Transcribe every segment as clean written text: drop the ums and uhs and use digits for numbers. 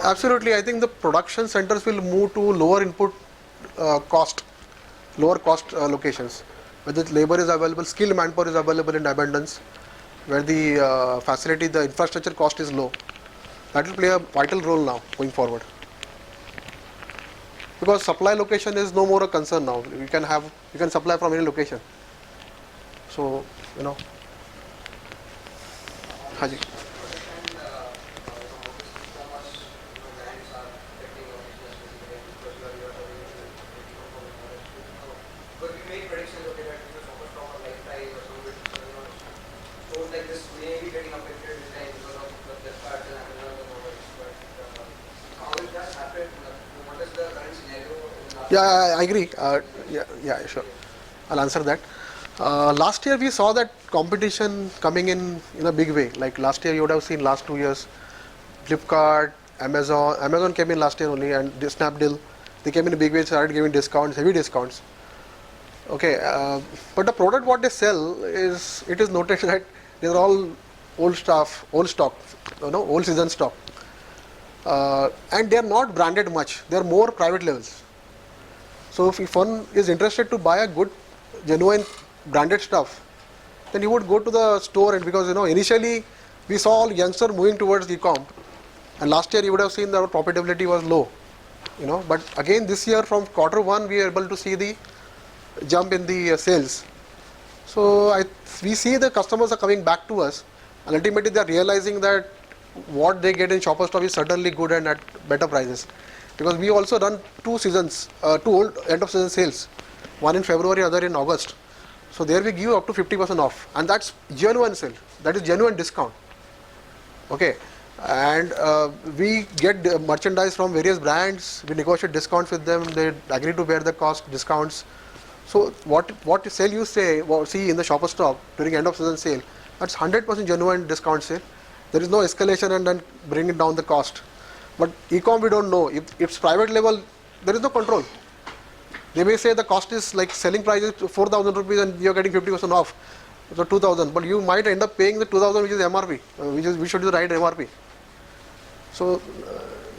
Absolutely, I think the production centers will move to lower input cost, lower cost locations, where the labor is available, skilled manpower is available in abundance, where the facility, the infrastructure cost is low. That will play a vital role now going forward. Because supply location is no more a concern now. You can supply from any location. So, you know, Haji. Yeah, I agree. Yeah, sure. I'll answer that. Last year we saw that competition coming in a big way. Like last year, you would have seen last 2 years, Flipkart, Amazon. Amazon came in last year only, and Snapdeal. They came in a big way, started giving discounts, heavy discounts. Okay, but the product what they sell is it is noted that they're all old stock, old season stock, and they are not branded much. They are more private labels. So if one is interested to buy a good, genuine branded stuff, then you would go to the store, and because initially we saw all youngsters moving towards e-com, and last year you would have seen that our profitability was low, But again this year from quarter 1 we are able to see the jump in the sales. So we see the customers are coming back to us, and ultimately they are realizing that what they get in Shoppers Stop is certainly good and at better prices. Because we also run 2 seasons, 2 end of season sales, one in February, other in August. So there we give up to 50% off, and that's genuine sale. That is genuine discount. Okay, and we get merchandise from various brands. We negotiate discounts with them. They agree to bear the cost discounts. So what sale you see in the Shoppers Stop during end of season sale, that's 100% genuine discount sale. There is no escalation and then bringing down the cost. But e-com we don't know. If it's private label, there is no control. They may say the cost is like selling price is 4,000 rupees and you're getting 50% off, so 2,000. But you might end up paying the 2,000 which is MRP, which should be the right MRP. So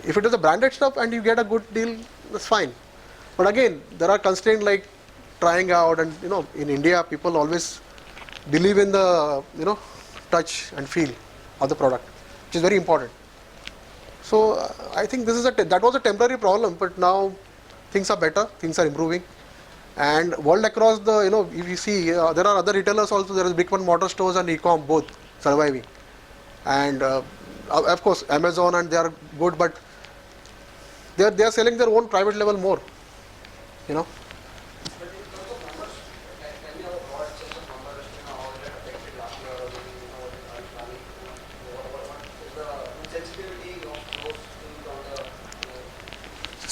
if it is a branded stuff and you get a good deal, that's fine. But again, there are constraints like trying out, and in India people always believe in the touch and feel of the product, which is very important. So I think this is that was a temporary problem, but now things are better, things are improving, and world across the if you see there are other retailers also. There is brick and mortar stores and e-com both surviving, and of course Amazon, and they are good, but they are selling their own private label more, you know.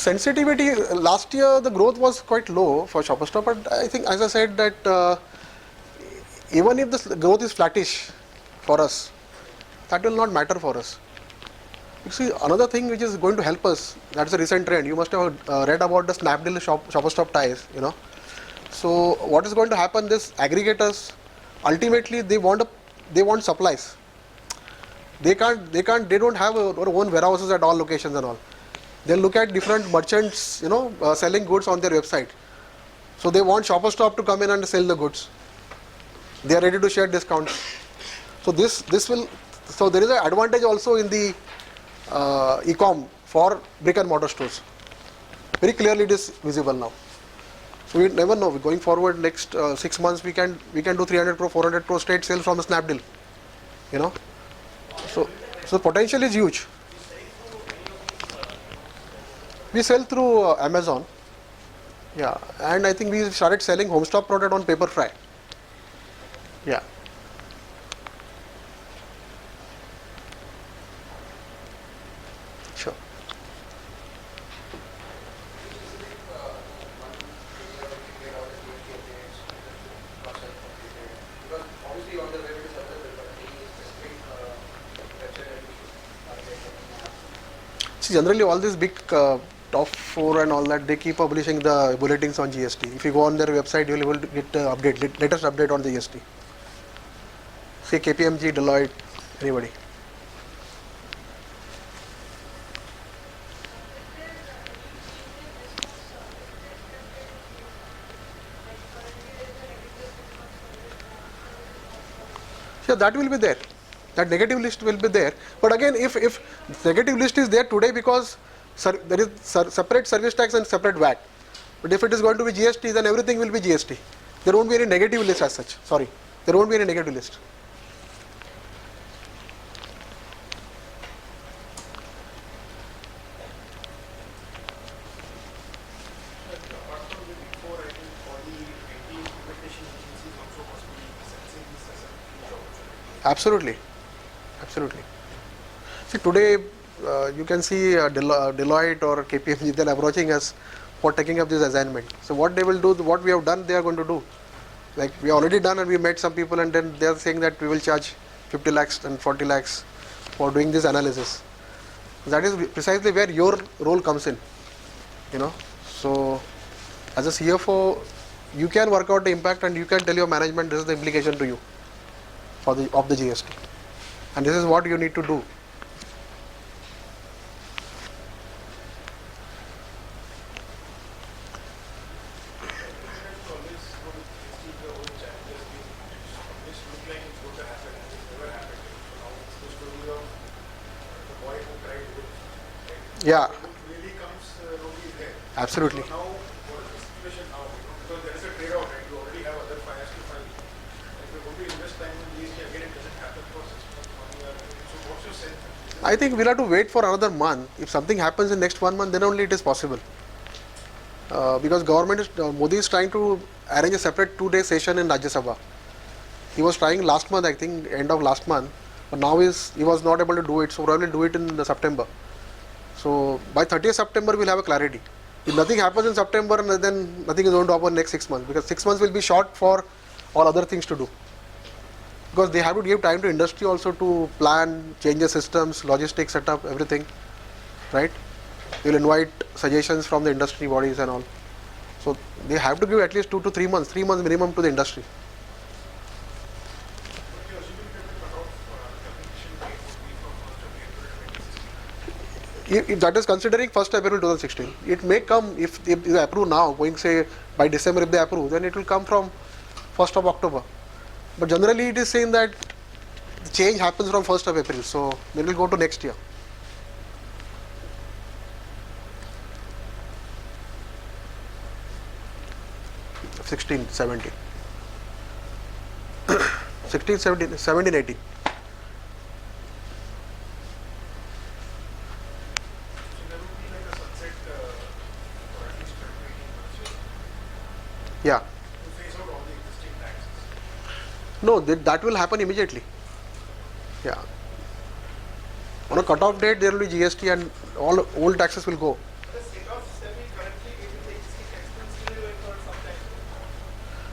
Sensitivity last year the growth was quite low for Shoppers Stop, but I think, as I said, that even if the growth is flattish for us, that will not matter for us. You see, another thing which is going to help us, that's a recent trend. You must have read about the Snapdeal Shoppers Stop ties, So what is going to happen? This aggregators ultimately they want supplies. They don't have their own warehouses at all locations and all. They'll look at different merchants, selling goods on their website. So they want Shoppers Stop to come in and sell the goods. They are ready to share discounts. So so there is an advantage also in the e-com for brick and mortar stores. Very clearly it is visible now. So we never know. Going forward, next 6 months we can do 300 crore, 400 crore straight sales from the Snapdeal. So potential is huge. We sell through Amazon, yeah, and I think we started selling Homestock product on Paperfry. Yeah. Sure. See, generally all these big top 4 and all that, they keep publishing the bulletins on GST. If you go on their website, you will able to get latest update on the GST. Say KPMG, Deloitte, anybody. Yeah, that will be there. That negative list will be there. But again, if negative list is there today because there is separate service tax and separate VAT. But if it is going to be GST, then everything will be GST. There won't be any negative list as such. Sorry, there won't be any negative list. Absolutely, absolutely. See, today you can see Deloitte or KPMG, they're approaching us for taking up this assignment. So what they will do, what we have done, they are going to do. Like we already done and we met some people and then they are saying that we will charge 50 lakhs and 40 lakhs for doing this analysis. That is precisely where your role comes in, you know. So as a CFO, you can work out the impact and you can tell your management this is the implication to you for of the GST. And this is what you need to do. Yeah, absolutely. Now, what is the situation now? Because there is a trade-off, right? You already have other fires to fight. If you're going to invest time in GST again, it doesn't happen for 6 months, 1 year. So, what's your sense? I think we'll have to wait for another month. If something happens in next 1 month, then only it is possible. Because government is, Modi is trying to arrange a separate 2-day session in Rajya Sabha. He was trying last month, I think, end of last month, but now he was not able to do it. So probably do it in September. So by 30th September, we'll have a clarity. If nothing happens in September, then nothing is going to happen next 6 months because 6 months will be short for all other things to do. Because they have to give time to industry also to plan, change the systems, logistics setup, everything, right? They will invite suggestions from the industry bodies and all. So they have to give at least 2 to 3 months, 3 months minimum to the industry. If that is considering 1st April 2016, it may come if they approve now, going say by December if they approve, then it will come from 1st of October. But generally it is saying that the change happens from 1st of April, so they will go to next year. (16, 17), 16, 17, 17, 18. Yeah. To phase out all the existing taxes. No, that will happen immediately. Yeah. On a cut-off date, there will be GST and all old taxes will go. The set-offs that we currently give the existing tax will still for some time.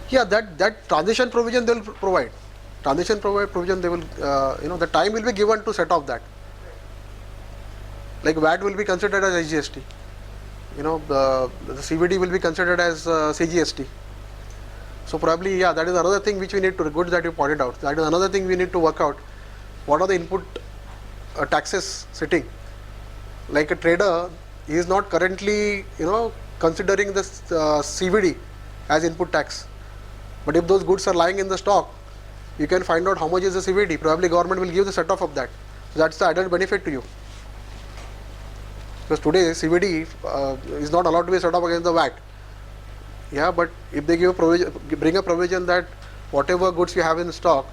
Yeah, that transition provision they will provide. Transition provision they will, the time will be given to set off that. Like VAT will be considered as SGST. The CVD will be considered as CGST. So probably, yeah, that is another thing which we need to, good that you pointed out. That is another thing we need to work out. What are the input taxes sitting? Like a trader, he is not currently, considering this CVD as input tax. But if those goods are lying in the stock, you can find out how much is the CVD. Probably government will give the set off of that. So that's the added benefit to you. Because today CVD is not allowed to be set off against the VAT. Yeah, but if they give a provision, bring a provision that whatever goods you have in stock,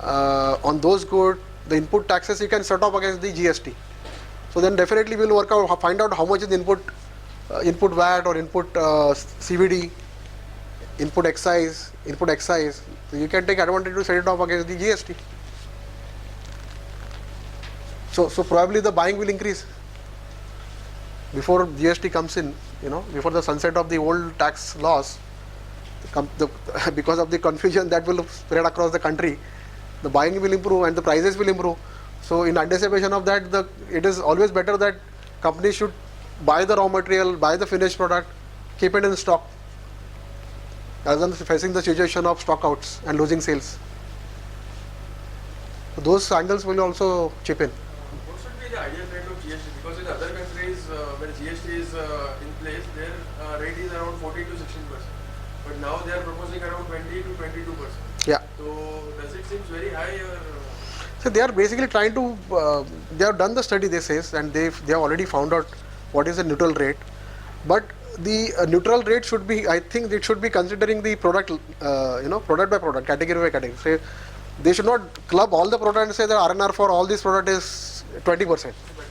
on those goods, the input taxes you can set off against the GST. So then definitely we will work out, find out how much is the input VAT or input CVD, input excise. So you can take advantage to set it off against the GST. So probably the buying will increase before GST comes in. Before the sunset of the old tax laws, because of the confusion that will spread across the country, the buying will improve and the prices will improve. So in anticipation of that, it is always better that companies should buy the raw material, buy the finished product, keep it in stock, rather than facing the situation of stock outs and losing sales. So those angles will also chip in. What should be the ideal rate of GST? Because in other countries, when GST is in place, their rate is around 14 to 16%. But now they are proposing around 20 to 22%. Yeah. So does it seems very high or So they are basically trying to, they have done the study, they says, and they have already found out what is the neutral rate. But the neutral rate should be, I think it should be considering the product, product by product, category by category. Say, they should not club all the product and say that RNR for all these product is 20%. but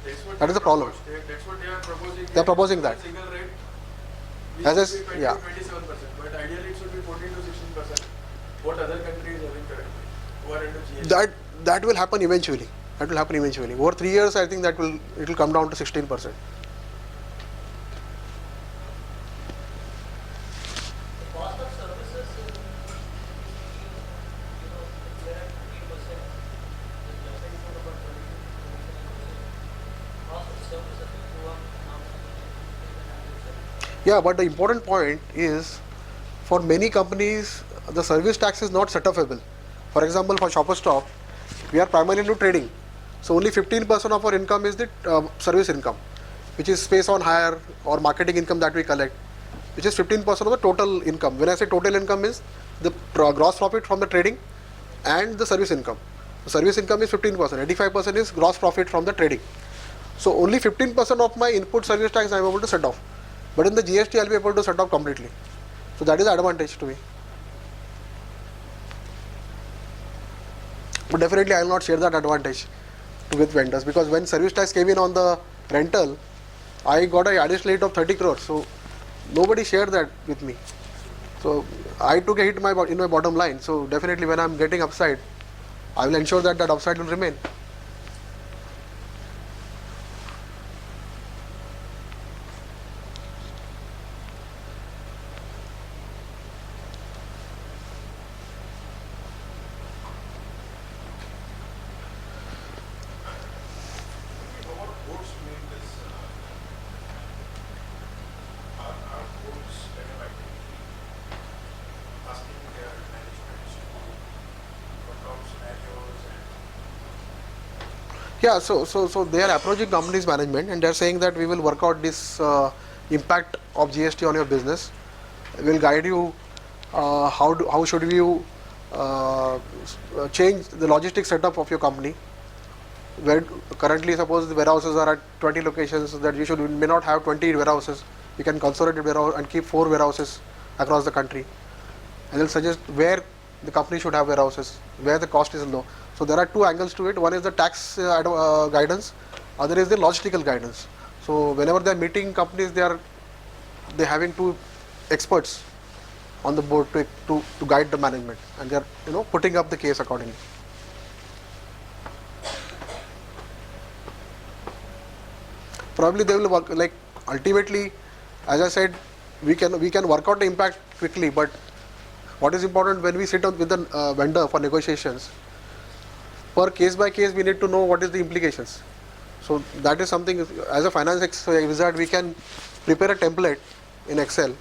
that's what That is the problem. That's what they are proposing. They are proposing that. Single rate, As I which s- should be 20 yeah. to 27%, but ideally it should be 14 to 16%. What other countries are having currently who are into GST? That will happen eventually. That will happen eventually. Over 3 years, I think it will come down to 16%. The cost of services in there at 15%, is jumping to about 20 to 25%. Cost of services will go up now. Yeah, but the important point is, for many companies, the service tax is not set-offable. For example, for Shoppers Stop, we are primarily into trading. So only 15% of our income is the service income, which is space on hire or marketing income that we collect, which is 15% of the total income. When I say total income is the gross profit from the trading and the service income. The service income is 15%, 85% is gross profit from the trading. So only 15% of my input service tax I am able to set off. But in the GST I will be able to set off completely. So that is the advantage to me. But definitely I will not share that advantage with vendors, because when service tax came in on the rental, I got an additional hit of 30 crores. So nobody shared that with me. So I took a hit in my bottom line. So definitely when I am getting upside, I will ensure that that upside will remain. Our boards make this, our boards kind of actively asking their managements to work out scenarios and Yeah, so they are approaching companies management and they are saying that we will work out this impact of GST on your business. We will guide you how should you change the logistic setup of your company. Where currently, suppose the warehouses are at 20 locations, that you may not have 20 warehouses. You can consolidate warehouse and keep 4 warehouses across the country. And they'll suggest where the company should have warehouses, where the cost is low. So there are 2 angles to it. One is the tax guidance, other is the logistical guidance. So whenever they are meeting companies, they having 2 experts on the board to guide the management, and they are putting up the case accordingly. Probably they will work, like, ultimately, as I said, we can work out the impact quickly, but what is important when we sit down with the vendor for negotiations, per case by case we need to know what is the implications. So that is something, as a finance wizard, we can prepare a template in Excel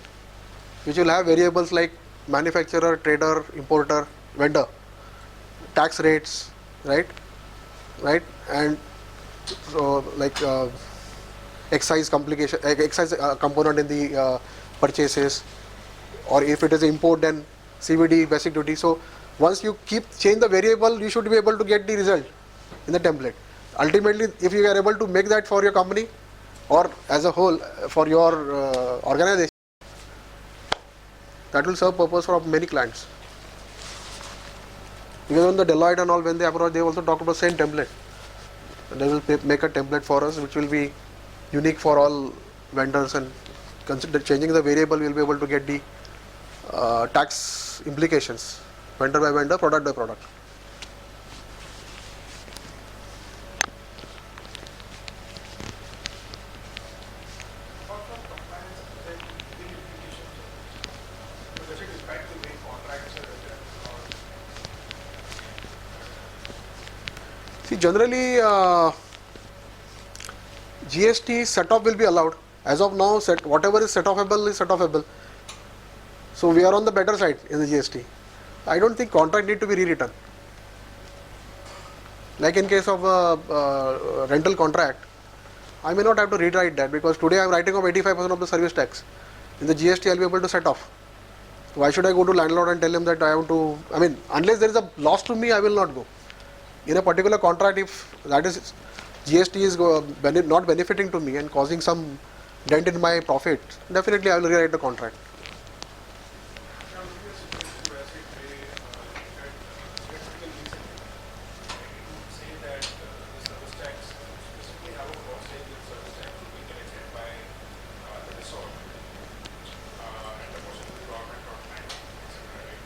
which will have variables like manufacturer, trader, importer, vendor, tax rates, right, and so like excise component in the purchases, or if it is import, then CVD, basic duty. So once you change the variable, you should be able to get the result in the template. Ultimately, if you are able to make that for your company or as a whole for your organization, that will serve purpose for many clients. Because on the Deloitte and all, when they approach, they also talk about same template. And they will make a template for us which will be unique for all vendors, and consider changing the variable, we will be able to get the tax implications, vendor by vendor, product by product. apart from compliance, there are big implications of this. So does it impact the way contracts are written or See, generally, GST set-off will be allowed. As of now, whatever is set-offable is set-offable. So we are on the better side in the GST. I don't think contract need to be rewritten. Like in case of a rental contract, I may not have to rewrite that, because today I am writing off 85% of the service tax. In the GST, I will be able to set off. Why should I go to landlord and tell him that I have to? I mean, unless there is a loss to me, I will not go. In a particular contract, if that is GST is not benefiting to me and causing some dent in my profit, definitely I will rewrite the contract. Now, look at the situation where say today, look at theoretical reason. It would say that the service tax specifically have a clause saying that service tax will be collected by the resort and the portion of the government or land, etc. Right?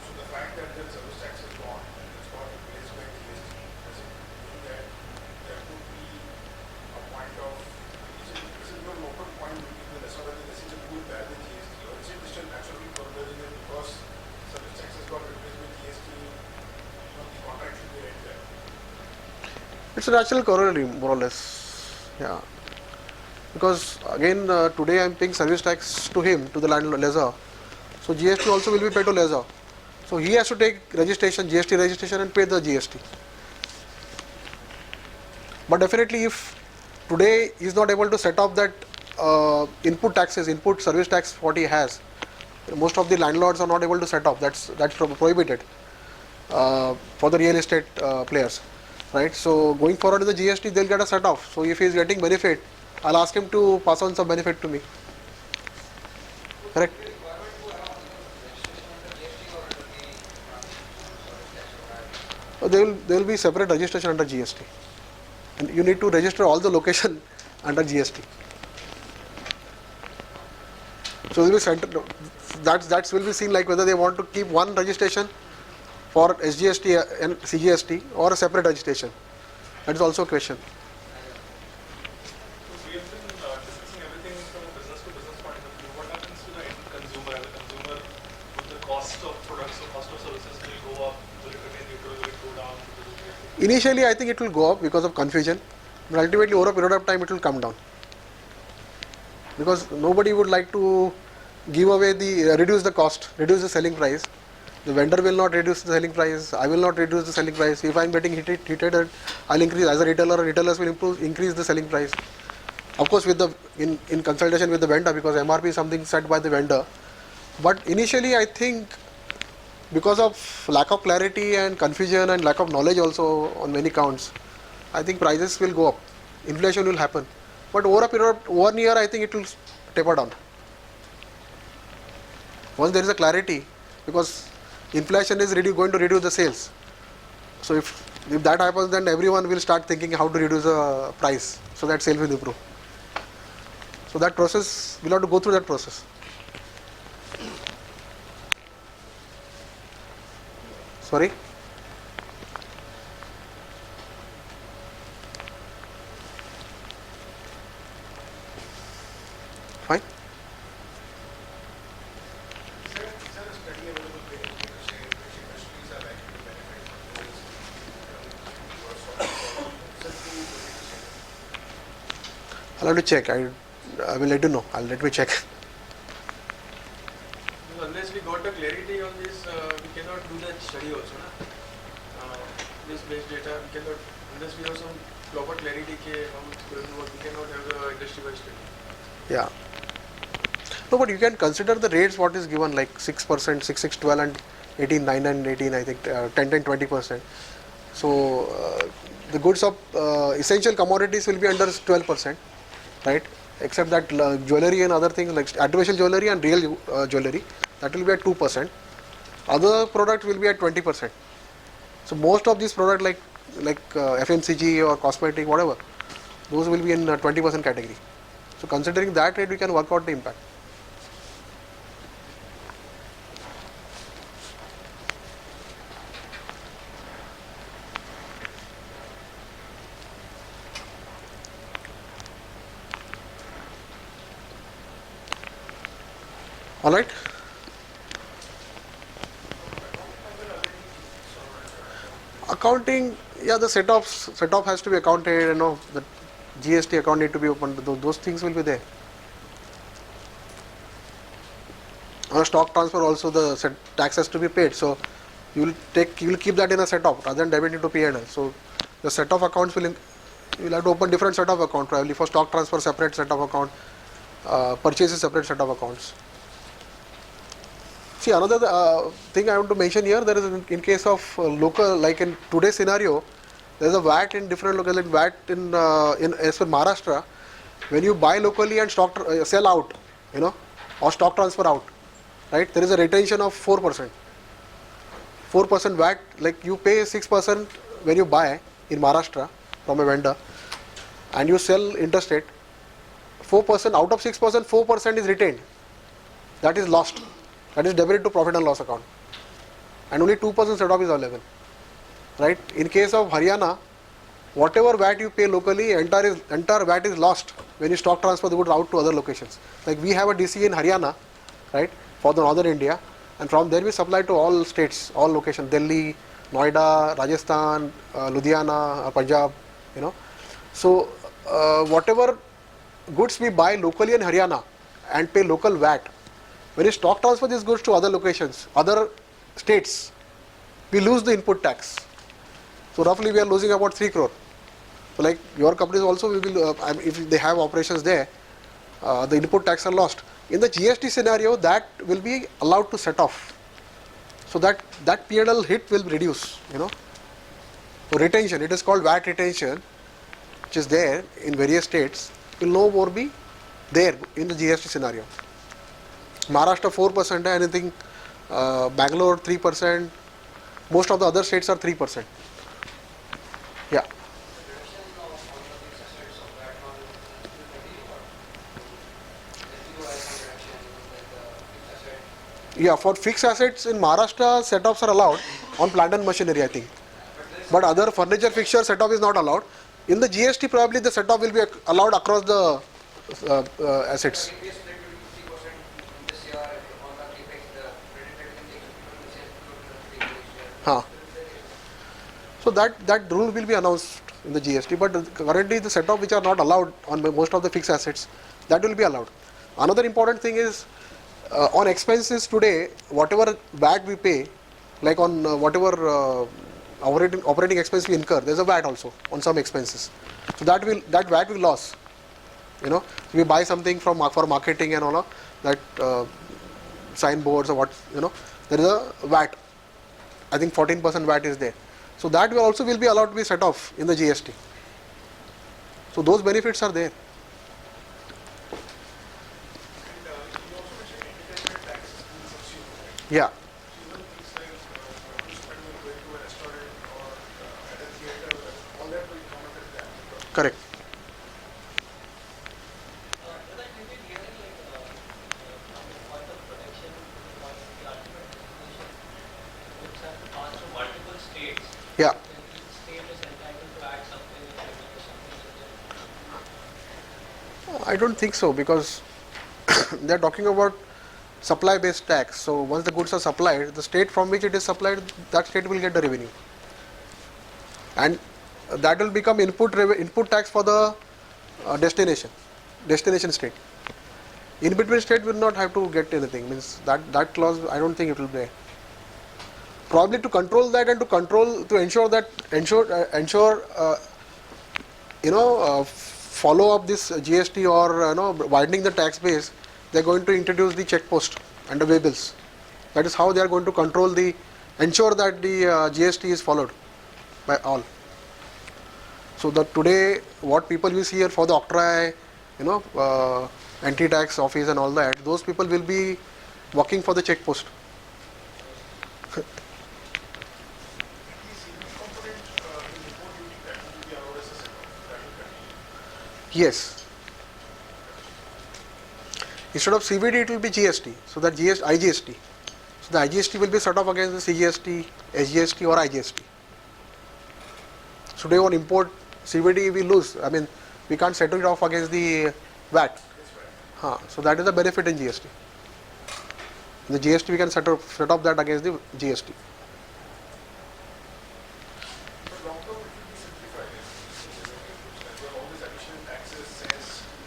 So the fact that the service tax is gone and it's got replaced by GST, does it mean that there could be a point of is it not an open point between the resort and the decision who will bear the GST, or is it still naturally converging it because service tax has got replaced with GST, the contract should be right there. It's a natural corollary, more or less. Yeah. Because again, today I am paying service tax to him, to the lessor. So GST also will be paid to lessor. So he has to take registration, GST registration, and pay the GST. But definitely, if today he is not able to set up that input taxes, input service tax, what he has, most of the landlords are not able to set up. That's prohibited for the real estate players, right? So going forward with the GST, they'll get a set off. So if he is getting benefit, I'll ask him to pass on some benefit to me. Correct? There will be separate registration under GST, and you need to register all the location under GST. So will be that will be seen like whether they want to keep one registration for SGST and CGST or a separate registration. That is also a question. So we have been discussing everything from a business to business point of view. What happens to the end consumer? As a consumer, will the cost of products or cost of services will go up? Will it remain neutral? Will it go down? Initially, I think it will go up because of confusion, but ultimately, over a period of time, it will come down. Because nobody would like to give away reduce the cost, reduce the selling price. The vendor will not reduce the selling price. I will not reduce the selling price. If I am getting heated, I'll increase as a retailer. Retailers will increase the selling price. Of course, with in consultation with the vendor, because MRP is something set by the vendor. But initially, I think because of lack of clarity and confusion and lack of knowledge also on many counts, I think prices will go up. Inflation will happen. But over a period of 1 year, I think it will taper down. Once there is a clarity, because inflation is going to reduce the sales. So if that happens, then everyone will start thinking how to reduce the price so that sales will improve. So that process, we'll have to go through that process. Sorry? Fine? Is there a study available where you can say which industries are likely to benefit from this? I'll have to check. I will let you know. Let me check. Unless we got the clarity on this, we cannot do that study also. This based data, we cannot, unless we have some proper clarity how it's going to work, we cannot have the industry-wide study. Yeah. No, but you can consider the rates what is given like 6%, 6, 6, 12 and 18, 9 and 18, I think 10, 10, 20%. So the goods of essential commodities will be under 12%, right? Except that jewelry and other things like artificial jewelry and real jewelry, that will be at 2%. Other products will be at 20%. So most of these products like FMCG or cosmetic, whatever, those will be in 20% category. So considering that rate, we can work out the impact. All right. Accounting, yeah, the set off has to be accounted. The GST account need to be opened. Those things will be there. On a stock transfer also, the tax has to be paid. So you will keep that in a set off rather than debit into P&L. So the set off accounts you will have to open different set of account probably for stock transfer separate set of account, purchases separate set of accounts. See, another thing I want to mention here, there is in case of local, like in today's scenario, there is a VAT in different locations, like VAT in as per Maharashtra, when you buy locally and sell out, or stock transfer out, right? There is a retention of 4%. 4% VAT, like you pay 6% when you buy in Maharashtra from a vendor, and you sell interstate. 4% out of 6%, 4% is retained. That is lost. That is debited to profit and loss account, and only 2% set off is available, right? In case of Haryana, whatever VAT you pay locally, entire VAT is lost when you stock transfer the goods out to other locations. Like we have a DC in Haryana, right, for the northern India, and from there we supply to all states, all locations: Delhi, Noida, Rajasthan, Ludhiana, Punjab. So whatever goods we buy locally in Haryana and pay local VAT, when you stock transfer these goods to other locations, other states, we lose the input tax. So roughly we are losing about 3 crore. So like your companies also, we will, if they have operations there, the input tax are lost. In the GST scenario, that will be allowed to set off. So that P&L hit will reduce, So retention, it is called VAT retention, which is there in various states, will no more be there in the GST scenario. Maharashtra 4%, anything, Bangalore 3%, most of the other states are 3%. Yeah. Yeah, for fixed assets in Maharashtra, set-offs are allowed on plant and machinery, I think. But other furniture fixture set-off is not allowed. In the GST, probably the set-off will be allowed across the assets. So that rule will be announced in the GST, but currently the set-off which are not allowed on most of the fixed assets, that will be allowed. Another important thing is on expenses today, whatever VAT we pay, like on whatever operating expense we incur, there is a VAT also on some expenses. So that VAT will lose. We buy something for marketing and all that, signboards or what, there is a VAT. I think 14% VAT is there. So that will also be allowed to be set off in the GST. So those benefits are there. And you also mentioned entertainment taxes being subsumed, right? Yeah. Even things like spending going to a restaurant or at a theatre, all that will come under that. Correct. Brother, we've been hearing from the point of protection to the point of the ultimate destination, which have to pass through multiple states. Yeah. Then each state is entitled to add something and regulate something. I don't think so, because they are talking about supply based tax. So once the goods are supplied, the state from which it is supplied, that state will get the revenue, and that will become input tax for the destination state. In between state will not have to get anything. Means that clause, I don't think it will be there. Probably to control that and to ensure follow up this GST or widening the tax base, they are going to introduce the check post and the way bills. That is how they are going to ensure that the GST is followed by all. So that today what people we see here for the octroi, anti-tax office and all that, those people will be working for the check post. Yes. Instead of CVD, it will be GST. So that IGST. So the IGST will be set off against the CGST, SGST or IGST. So today on import CVD we lose. I mean, we can't settle it off against the VAT. So that is the benefit in GST. In the GST we can set off that against the GST.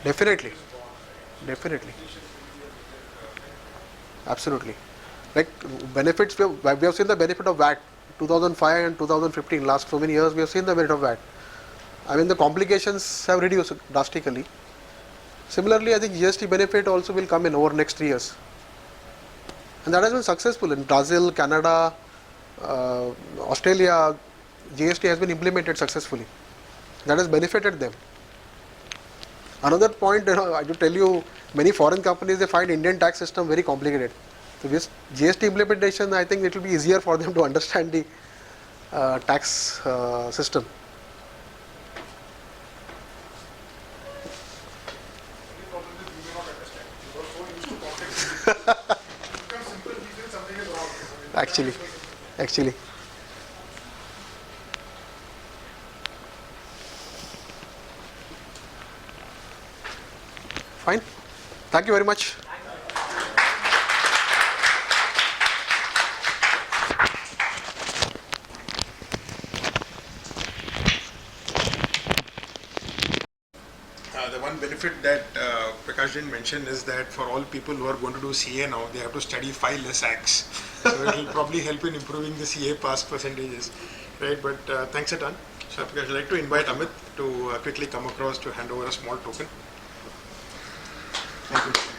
Definitely. Absolutely. Like benefits, we have seen the benefit of VAT 2005 and 2015. Last so many years we have seen the benefit of VAT. I mean the complications have reduced drastically. Similarly, I think GST benefit also will come in over next 3 years. And that has been successful in Brazil, Canada, Australia. GST has been implemented successfully. That has benefited them. Another point, I do tell you, many foreign companies, they find Indian tax system very complicated. So this GST implementation, I think it will be easier for them to understand the tax system. Only problem is we may not understand. We are so used to complex. It becomes simple, we feel something is wrong. I mean, Actually. Fine. Thank you very much. The one benefit that Prakash didn't mention is that for all people who are going to do CA now, they have to study 5 less acts. So it will probably help in improving the CA pass percentages, right? But thanks a ton. So Prakash, I'd like to invite Amit to quickly come across to hand over a small token. Thank you.